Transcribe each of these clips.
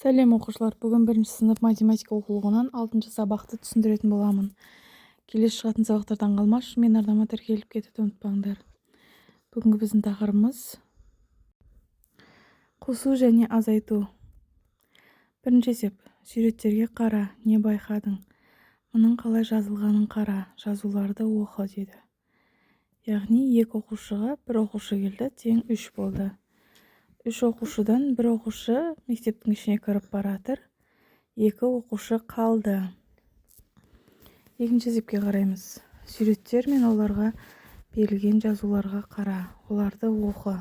Сәлем оқушылар, бүгін 1 сынып математика оқулығынан 6 сабақты түсіндіретін боламын. Келесі шығатын сабақтардан қалмаш, мен арнама тіркеліп кетуді ұмытпаңдар. Бүгінгі біздің тақырыбымыз қосу және азайту. Бірінші есеп. Суреттерге қара, не байқадың? Мұның қалай жазылғанын қара, жазуларды оқы деді. Яғни 2 оқушыға 1 оқушы келді, тең 3 болды. 3 оқушыдан 1 оқушы мектептің ішіне кіріп баратыр, 2 оқушы қалды. Екінші есепке қараймыз. Суреттер мен оларға берілген жазуларға қара, оларды оқы.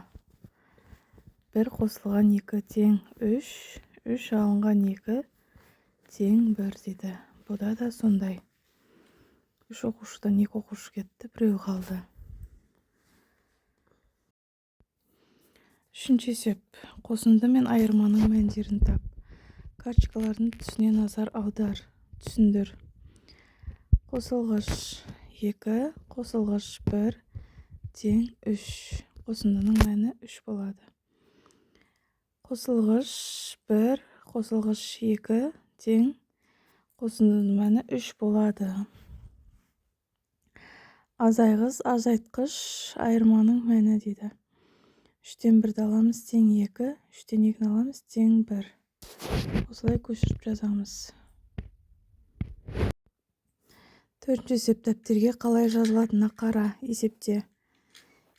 1 қосылған 2 тең 3, 3 алынған 2 тең 1 дейді. Бұда да сондай. 3 оқушыдан 2 оқушы кетті, біреу қалды. Үшінші есеп. Қосынды мен айырманың мәндерін тап. Карточкалардың түсіне назар аудар, түсіндір. Қосылғыш 2, қосылғыш 1 тең 3. Қосындының мәні 3 болады. Қосылғыш 1, қосылғыш 2 тең қосындының мәні 3 болады. Азайғыз, азайтқыш айырманың мәні дейді. 3-тен 1-ді аламыз, тең 2, 3-тен 2-ні аламыз, тең 1. Осылай көшіріп жазамыз. Төртінші есеп. Дәптерге қалай жазылатынына қара. Есепте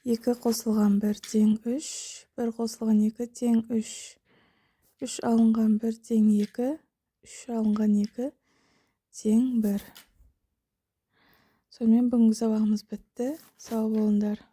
2 қосылған 1 тең 3, 1 қосылған 2 тең 3, 3 алынған 1 тең 2, 3 алынған 2 тең 1. Сонымен бүгінгі сабағымыз бітті. Сау болыңдар.